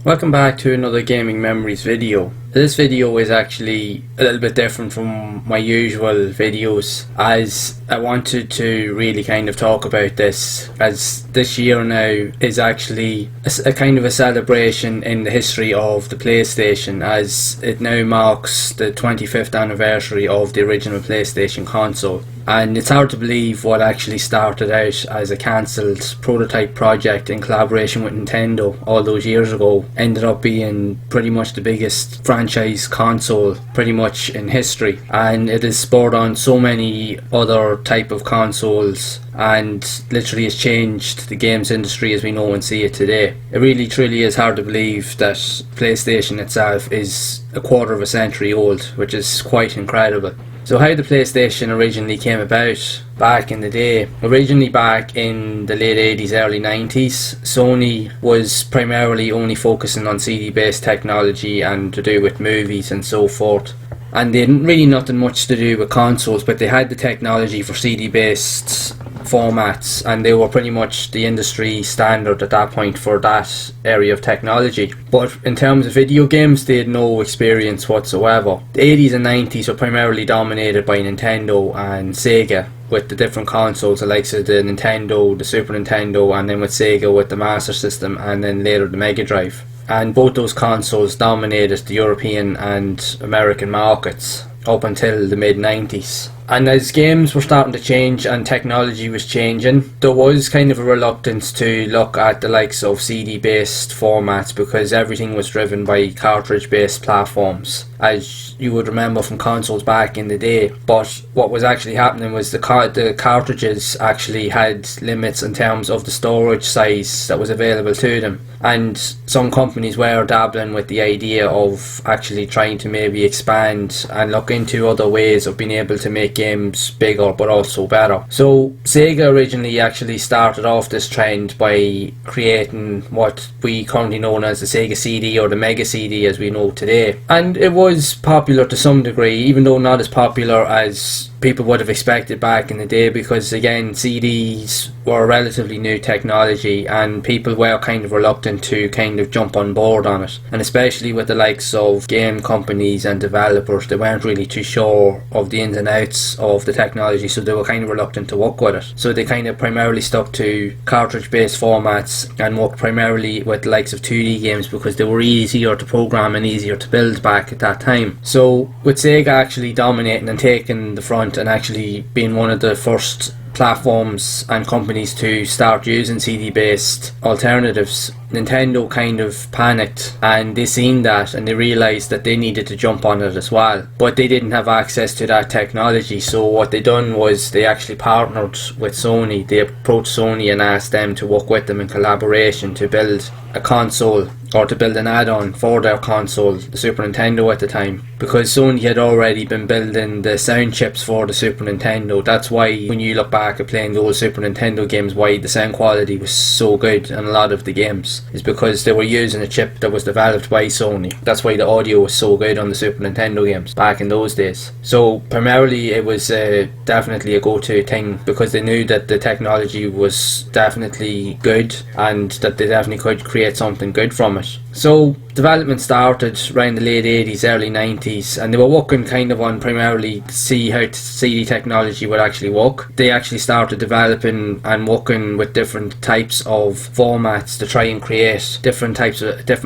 Welcome back to another Gaming Memories video. This video is actually a little bit different from my usual videos, as I wanted to really kind of talk about this, as this year now is actually a kind of a celebration in the history of the PlayStation, as it now marks the 25th anniversary of the original PlayStation console. And it's hard to believe what actually started out as a cancelled prototype project in collaboration with Nintendo all those years ago ended up being pretty much the biggest franchise console pretty much in history, and it has spurred on so many other type of consoles and literally has changed the games industry as we know and see it today. It really truly is hard to believe that PlayStation itself is a quarter of a century old, which is quite incredible. So how the PlayStation originally came about back in the day. Originally back in the late 80s, early 90s, Sony was primarily only focusing on CD based technology and to do with movies and so forth. And they didn't really nothing much to do with consoles, but they had the technology for CD based formats, and they were pretty much the industry standard at that point for that area of technology. But in terms of video games, they had no experience whatsoever. The 80s and 90s were primarily dominated by Nintendo and Sega, with the different consoles, the likes of the Nintendo, the Super Nintendo, and then with Sega with the Master System, and then later the Mega Drive. And both those consoles dominated the European and American markets up until the mid-90s. And as games were starting to change and technology was changing, there was kind of a reluctance to look at the likes of CD based formats, because everything was driven by cartridge based platforms, as you would remember from consoles back in the day. But what was actually happening was the cartridges actually had limits in terms of the storage size that was available to them, and some companies were dabbling with the idea of actually trying to maybe expand and look into other ways of being able to make games bigger but also better. So Sega originally actually started off this trend by creating what we currently know as the Sega CD, or the Mega CD as we know today, and it was popular to some degree, even though not as popular as people would have expected back in the day, because again CDs were a relatively new technology and people were kind of reluctant to kind of jump on board on it, and especially with the likes of game companies and developers, they weren't really too sure of the ins and outs of the technology, so they were kind of reluctant to work with it. So they kind of primarily stuck to cartridge based formats and worked primarily with the likes of 2D games because they were easier to program and easier to build back at that time. So with Sega actually dominating and taking the front and actually being one of the first platforms and companies to start using CD based alternatives, Nintendo kind of panicked, and they seen that and they realised that they needed to jump on it as well, but they didn't have access to that technology. So what they done was they actually partnered with Sony. They approached Sony and asked them to work with them in collaboration to build a console, or to build an add-on for their console, the Super Nintendo at the time, because Sony had already been building the sound chips for the Super Nintendo. That's why when you look back at playing those Super Nintendo games, why the sound quality was so good in a lot of the games is because they were using a chip that was developed by Sony. That's why the audio was so good on the Super Nintendo games back in those days. So primarily it was definitely a go-to thing, because they knew that the technology was definitely good and that they definitely could create something good from it. So development started around the late 80s, early 90s, and they were working kind of on primarily to see how CD technology would actually work. They actually started developing and working with different types of formats to try and create different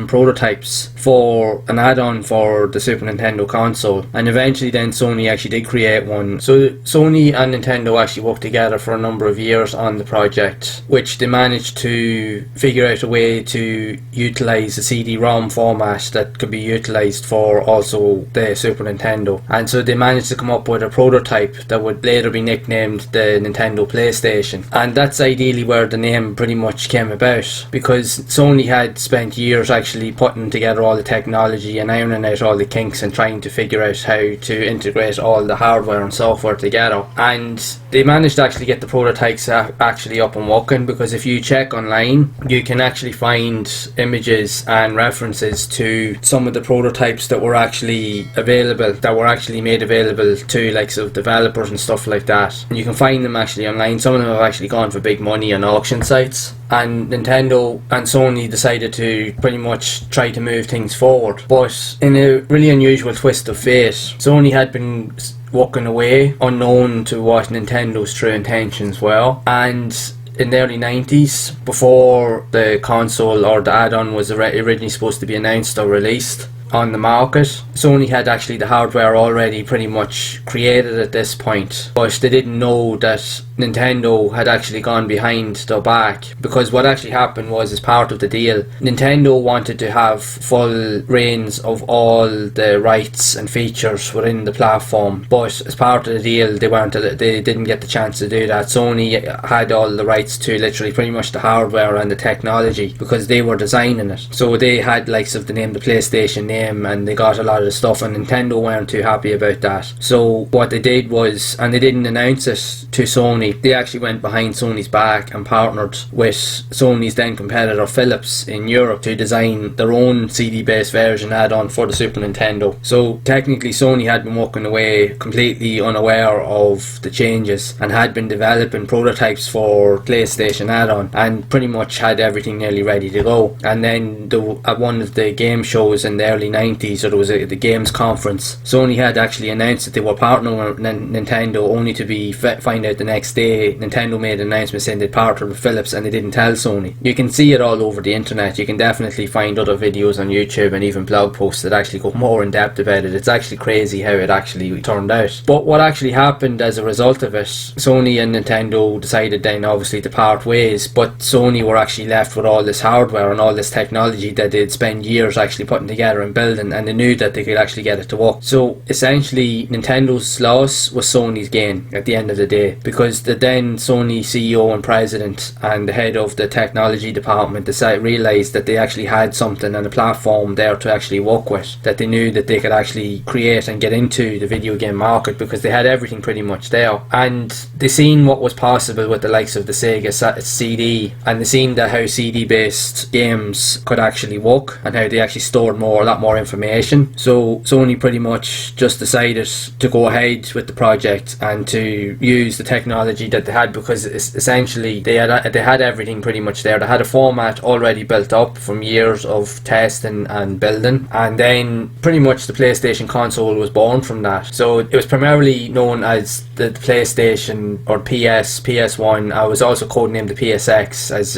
prototypes for an add-on for the Super Nintendo console, and eventually then Sony actually did create one. So Sony and Nintendo actually worked together for a number of years on the project, which they managed to figure out a way to utilise the CD-ROM format that could be utilised for also the Super Nintendo. And so they managed to come up with a prototype that would later be nicknamed the Nintendo PlayStation. And that's ideally where the name pretty much came about, because Sony had spent years actually putting together all the technology and ironing out all the kinks and trying to figure out how to integrate all the hardware and software together. And they managed to actually get the prototypes actually up and working, because if you check online you can actually find images and references to some of the prototypes that were actually available, that were actually made available to likes of developers and stuff like that. And you can find them actually online. Some of them have actually gone for big money on auction sites. And Nintendo and Sony decided to pretty much try to move things forward. But in a really unusual twist of fate, Sony had been walking away unknown to what Nintendo's true intentions were. And in the early 90s, before the console or the add-on was originally supposed to be announced or released on the market, Sony had actually the hardware already pretty much created at this point, but they didn't know that Nintendo had actually gone behind their back, because what actually happened was, as part of the deal, Nintendo wanted to have full reins of all the rights and features within the platform, but as part of the deal they didn't get the chance to do that. Sony had all the rights to literally pretty much the hardware and the technology, because they were designing it. So they had likes of the name, the PlayStation name, and they got a lot of the stuff, and Nintendo weren't too happy about that. So what they did was, and they didn't announce it to Sony, they actually went behind Sony's back and partnered with Sony's then competitor Philips in Europe to design their own CD based version add-on for the Super Nintendo. So technically Sony had been walking away completely unaware of the changes and had been developing prototypes for PlayStation add-on and pretty much had everything nearly ready to go. And then at one of the game shows in the early 90s, or there was the games conference, Sony had actually announced that they were partnering with Nintendo, only to be find out the next day Nintendo made an announcement saying they'd partnered with Philips, and they didn't tell Sony. You can see it all over the internet. You can definitely find other videos on YouTube and even blog posts that actually go more in depth about it. It's actually crazy how it actually turned out. But what actually happened as a result of it, Sony and Nintendo decided then obviously to part ways, but Sony were actually left with all this hardware and all this technology that they'd spent years actually putting together and building, and they knew that they could actually get it to work. So essentially Nintendo's loss was Sony's gain at the end of the day, because the then Sony CEO and president and the head of the technology department realised that they actually had something and a platform there to actually work with, that they knew that they could actually create and get into the video game market, because they had everything pretty much there. And they seen what was possible with the likes of the Sega CD, and they seen that how CD based games could actually work and how they actually stored a lot more information. So Sony pretty much just decided to go ahead with the project and to use the technology that they had, because essentially they had everything pretty much there. They had a format already built up from years of testing and building, and then pretty much the PlayStation console was born from that. So it was primarily known as the PlayStation or PS1. I was also codenamed the PSX as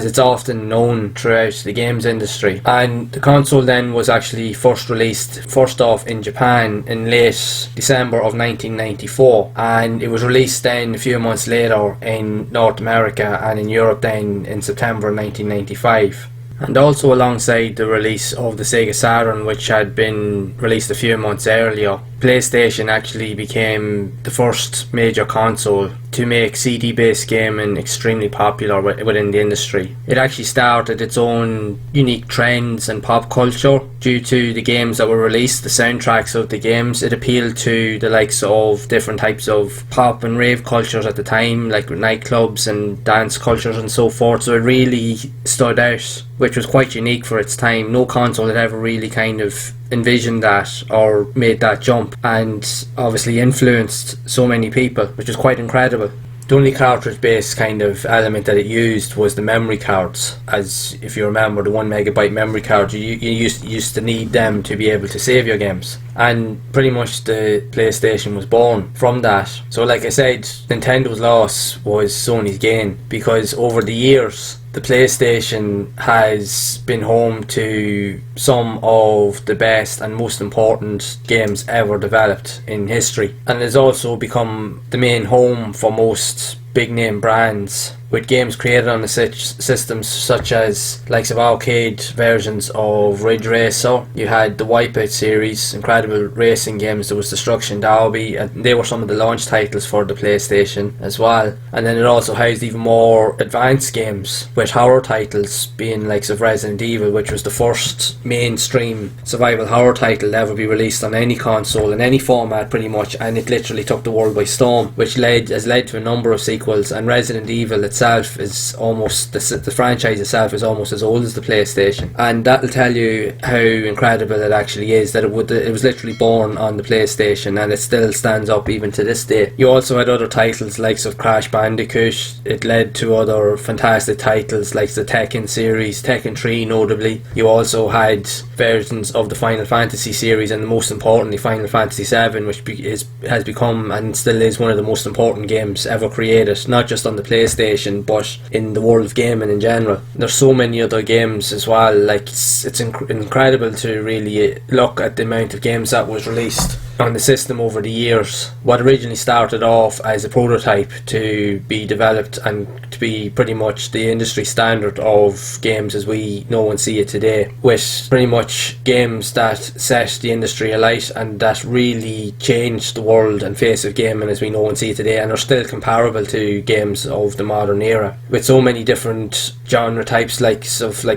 it's often known throughout the games industry. And the console then was actually first off in Japan in late December of 1994, and it was released then a few months later in North America and in Europe then in September 1995. And also alongside the release of the Sega Saturn, which had been released a few months earlier, PlayStation actually became the first major console to make CD-based gaming extremely popular within the industry. It actually started its own unique trends and pop culture due to the games that were released, the soundtracks of the games. It appealed to the likes of different types of pop and rave cultures at the time, like nightclubs and dance cultures and so forth. So it really stood out, which was quite unique for its time. No console had ever really kind of envisioned that or made that jump, and obviously influenced so many people, which is quite incredible. The only cartridge based kind of element that it used was the memory cards, as if you remember the 1 megabyte memory cards, you used to need them to be able to save your games, and pretty much the PlayStation was born from that. So like I said, Nintendo's loss was Sony's gain, because over the years the PlayStation has been home to some of the best and most important games ever developed in history, and has also become the main home for most big name brands with games created on the systems such as likes of arcade versions of Ridge Racer. You had the Wipeout series, incredible racing games. There was Destruction Derby, and they were some of the launch titles for the PlayStation as well. And then it also housed even more advanced games with horror titles, being likes of Resident Evil, which was the first mainstream survival horror title to ever be released on any console in any format pretty much, and it literally took the world by storm, which has led to a number of sequels. And Resident Evil itself is almost the franchise itself is almost as old as the PlayStation, and that'll tell you how incredible it actually is that it was literally born on the PlayStation, and it still stands up even to this day. You also had other titles likes of Crash Bandicoot. It led to other fantastic titles like the Tekken series, Tekken 3 notably. You also had versions of the Final Fantasy series, and most importantly Final Fantasy 7, which has become and still is one of the most important games ever created, not just on the PlayStation but in the world of gaming in general. There's so many other games as well. Like it's incredible to really look at the amount of games that was released on the system over the years. What originally started off as a prototype to be developed and to be pretty much the industry standard of games as we know and see it today, with pretty much games that set the industry alight and that really changed the world and face of gaming as we know and see it today, and are still comparable to games of the modern era, with so many different genre types like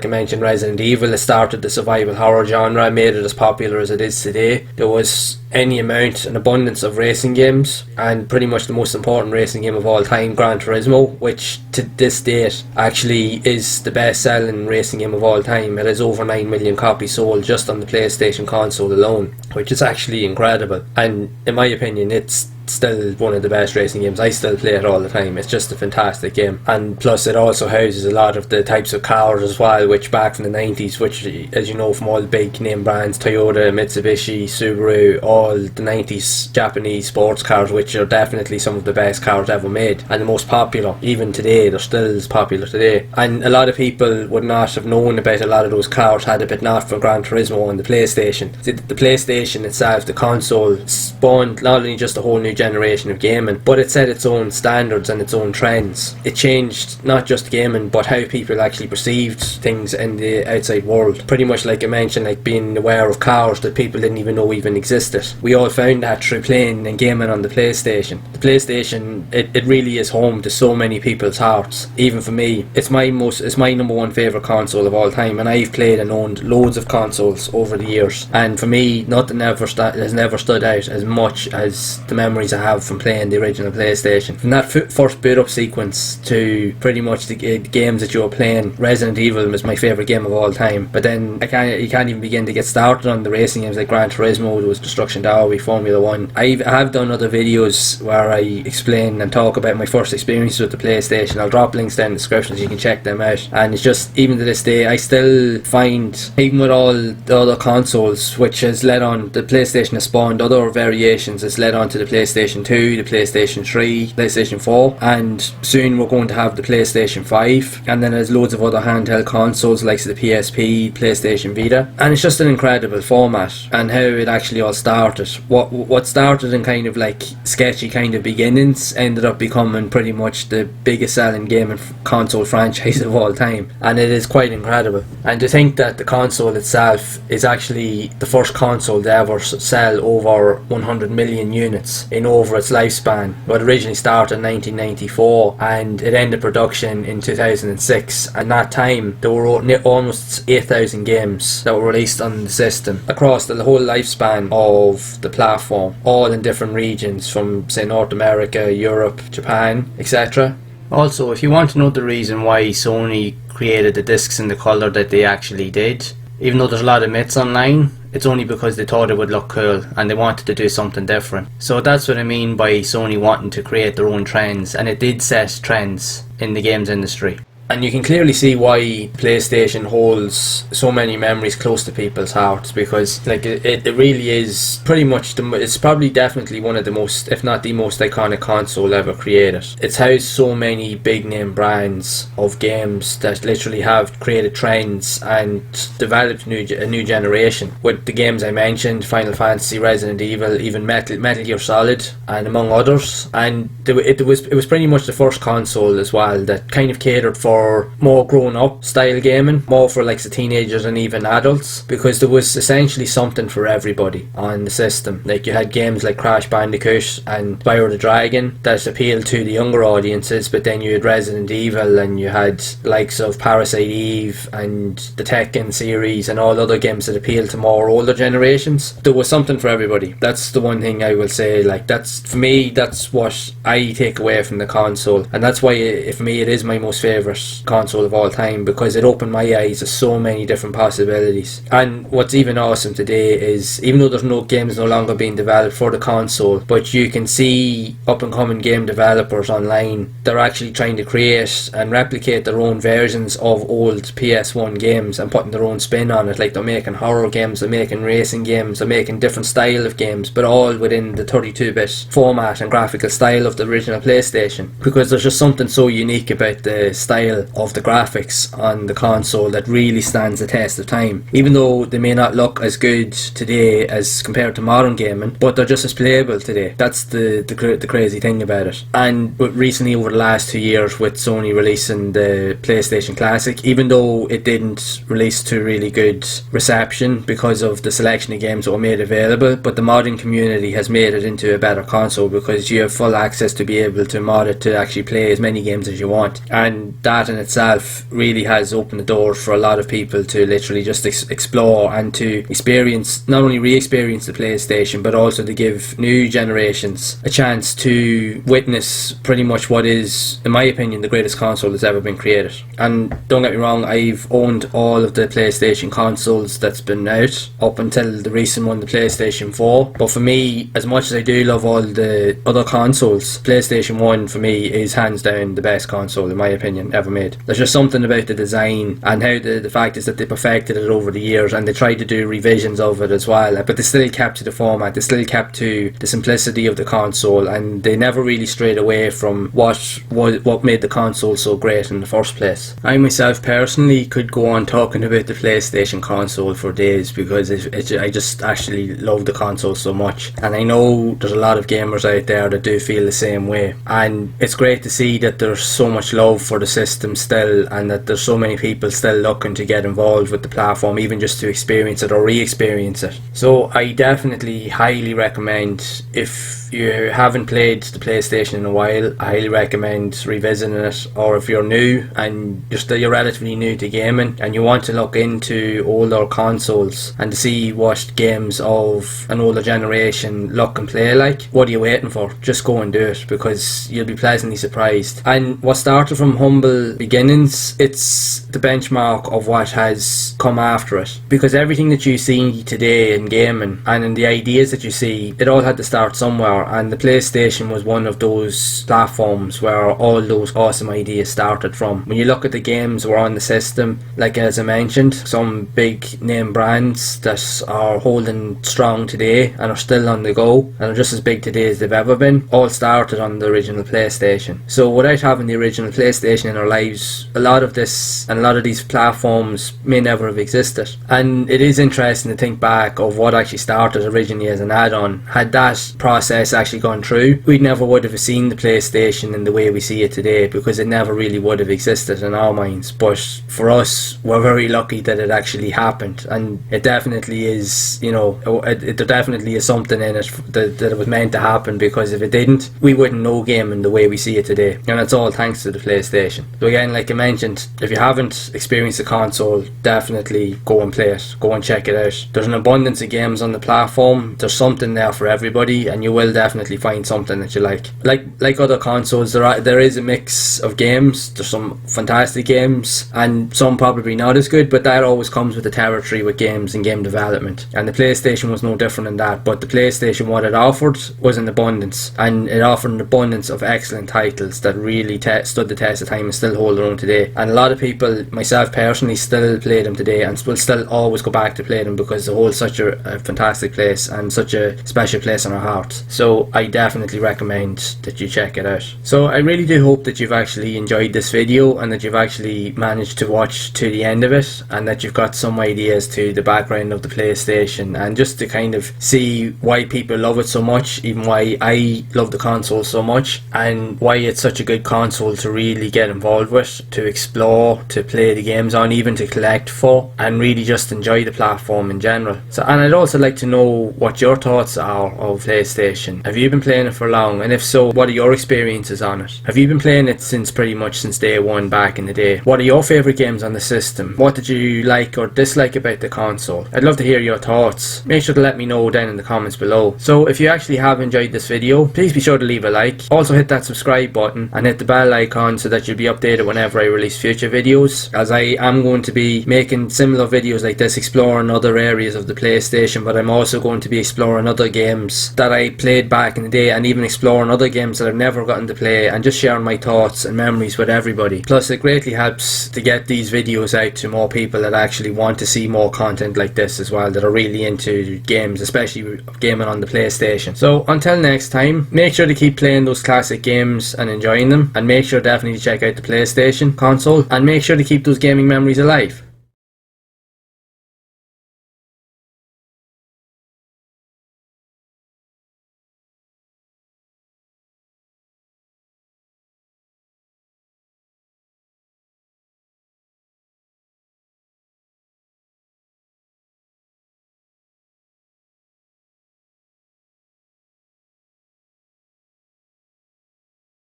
I mentioned Resident Evil. It started the survival horror genre, made it as popular as it is today. There was any amount and abundance of racing games, and pretty much the most important racing game of all time, Gran Turismo, which to this date actually is the best selling racing game of all time. It has over 9 million copies sold just on the PlayStation console alone, which is actually incredible, and in my opinion it's still one of the best racing games. I still play it all the time. It's just a fantastic game, and plus it also houses a lot of the types of cars as well, which back from the 90s, which as you know from all the big name brands, Toyota, Mitsubishi, Subaru, all the 90s Japanese sports cars, which are definitely some of the best cars ever made and the most popular. Even today they're still as popular today, and a lot of people would not have known about a lot of those cars had it been not for Gran Turismo on the PlayStation. The PlayStation itself, the console, spawned not only just a whole new generation of gaming, but it set its own standards and its own trends. It changed not just gaming but how people actually perceived things in the outside world. Pretty much like I mentioned, like being aware of cars that people didn't even know even existed. We all found that through playing and gaming on the PlayStation. The PlayStation, it really is home to so many people's hearts. Even for me, it's my number one favourite console of all time, and I've played and owned loads of consoles over the years, and for me nothing has never stood out as much as the memories I have from playing the original PlayStation. From that first boot up sequence to pretty much the games that you were playing, Resident Evil was my favourite game of all time. But then you can't even begin to get started on the racing games like Gran Turismo. There was Destruction Derby, Formula 1. I have done other videos where I explain and talk about my first experiences with the PlayStation. I'll drop links down in the description so you can check them out. And it's just, even to this day, I still find, even with all the other consoles, which has led on, the PlayStation has spawned other variations. It's led on to the PlayStation 2, the PlayStation 3, PlayStation 4, and soon we're going to have the PlayStation 5, and then there's loads of other handheld consoles like the PSP, PlayStation Vita, and it's just an incredible format. And how it actually all started, what started in kind of like sketchy kind of beginnings ended up becoming pretty much the biggest selling gaming console franchise of all time, and it is quite incredible. And to think that the console itself is actually the first console to ever sell over 100 million units in over its lifespan. It originally started in 1994 and it ended production in 2006, and that time there were almost 8,000 games that were released on the system across the whole lifespan of the platform, all in different regions from say North America, Europe, Japan, etc. Also, if you want to know the reason why Sony created the discs in the colour that they actually did, even though there's a lot of myths online, it's only because they thought it would look cool and they wanted to do something different. So that's what I mean by Sony wanting to create their own trends, and it did set trends in the games industry. And you can clearly see why PlayStation holds so many memories close to people's hearts, because like it really is pretty much it's probably definitely one of the most, if not the most iconic console ever created. It's housed so many big name brands of games that literally have created trends and developed a new generation with the games I mentioned: Final Fantasy, Resident Evil, even Metal Gear Solid, and among others. And it was pretty much the first console as well that kind of catered for more grown up style gaming, more for like the teenagers and even adults, because there was essentially something for everybody on the system. Like you had games like Crash Bandicoot and Spyro the Dragon that appealed to the younger audiences, but then you had Resident Evil, and you had likes of Parasite Eve and the Tekken series and all other games that appealed to more older generations. There was something for everybody. That's the one thing I will say. Like, that's, for me, that's what I take away from the console, and that's why for me it is my most favourite console of all time, because it opened my eyes to so many different possibilities. And what's even awesome today is, even though there's no games no longer being developed for the console, but you can see up and coming game developers online, they're actually trying to create and replicate their own versions of old PS1 games and putting their own spin on it. Like, they're making horror games, they're making racing games, they're making different style of games, but all within the 32-bit format and graphical style of the original PlayStation, because there's just something so unique about the style of the graphics on the console that really stands the test of time. Even though they may not look as good today as compared to modern gaming, but they're just as playable today. That's the crazy thing about it. And recently, over the last 2 years, with Sony releasing the PlayStation Classic, even though it didn't release to really good reception because of the selection of games that were made available, but the modding community has made it into a better console, because you have full access to be able to mod it to actually play as many games as you want. And that in itself really has opened the doors for a lot of people to literally just explore and to experience, not only re-experience the PlayStation, but also to give new generations a chance to witness pretty much what is, in my opinion, the greatest console that's ever been created. And don't get me wrong, I've owned all of the PlayStation consoles that's been out up until the recent one, the PlayStation 4. But for me, as much as I do love all the other consoles, PlayStation 1 for me is hands down the best console, in my opinion, ever made. There's just something about the design and how the fact is that they perfected it over the years, and they tried to do revisions of it as well, but they still kept to the format, they still kept to the simplicity of the console, and they never really strayed away from what made the console so great in the first place. I myself personally could go on talking about the PlayStation console for days, because I just actually love the console so much, and I know there's a lot of gamers out there that do feel the same way. And it's great to see that there's so much love for the system still, and that there's so many people still looking to get involved with the platform, even just to experience it or re-experience it. So I definitely highly recommend, if you haven't played the PlayStation in a while, I highly recommend revisiting it. Or if you're new and you're relatively new to gaming and you want to look into older consoles and to see what games of an older generation look and play like, what are you waiting for? Just go and do it, because you'll be pleasantly surprised. And what started from humble beginnings, it's the benchmark of what has come after it, because everything that you see today in gaming and in the ideas that you see, it all had to start somewhere, and the PlayStation was one of those platforms where all those awesome ideas started from. When you look at the games that were on the system, like as I mentioned, some big name brands that are holding strong today and are still on the go and are just as big today as they've ever been, all started on the original PlayStation. So without having the original PlayStation in our lives, a lot of this and a lot of these platforms may never have existed. And it is interesting to think back of what actually started originally as an add-on. Had that process actually gone through, we never would have seen the PlayStation in the way we see it today, because it never really would have existed in our minds. But for us, we're very lucky that it actually happened, and it definitely is, there definitely is something in it that it was meant to happen, because if it didn't, we wouldn't know gaming the way we see it today, and it's all thanks to the PlayStation. So again, like I mentioned, if you haven't experienced the console, definitely go and play it, go and check it out. There's an abundance of games on the platform, there's something there for everybody, and you will definitely find something that you like. Like other consoles, there is a mix of games. There's some fantastic games and some probably not as good, but that always comes with the territory with games and game development, and the PlayStation was no different in that. But the PlayStation, what it offered was an abundance, and it offered an abundance of excellent titles that really stood the test of time and still hold their own today. And a lot of people, myself personally, still play them today and will still always go back to play them because they hold such a fantastic place and such a special place in our hearts. So I definitely recommend that you check it out. So I really do hope that you've actually enjoyed this video and that you've actually managed to watch to the end of it, and that you've got some ideas to the background of the PlayStation, and just to kind of see why people love it so much, even why I love the console so much, and why it's such a good console to really get involved with, to explore, to play the games on, even to collect for, and really just enjoy the platform in general. So, and I'd also like to know what your thoughts are of PlayStation. Have you been playing it for long? And if so, what are your experiences on it? Have you been playing it since pretty much since day one back in the day? What are your favourite games on the system? What did you like or dislike about the console? I'd love to hear your thoughts. Make sure to let me know down in the comments below. So if you actually have enjoyed this video, please be sure to leave a like. Also hit that subscribe button and hit the bell icon so that you'll be updated whenever I release future videos, as I am going to be making similar videos like this, exploring other areas of the PlayStation, but I'm also going to be exploring other games that I played back in the day, and even exploring other games that I've never gotten to play, and just sharing my thoughts and memories with everybody. Plus it greatly helps to get these videos out to more people that actually want to see more content like this as well, that are really into games, especially gaming on the PlayStation. So until next time, make sure to keep playing those classic games and enjoying them, and make sure definitely to check out the PlayStation console, and make sure to keep those gaming memories alive.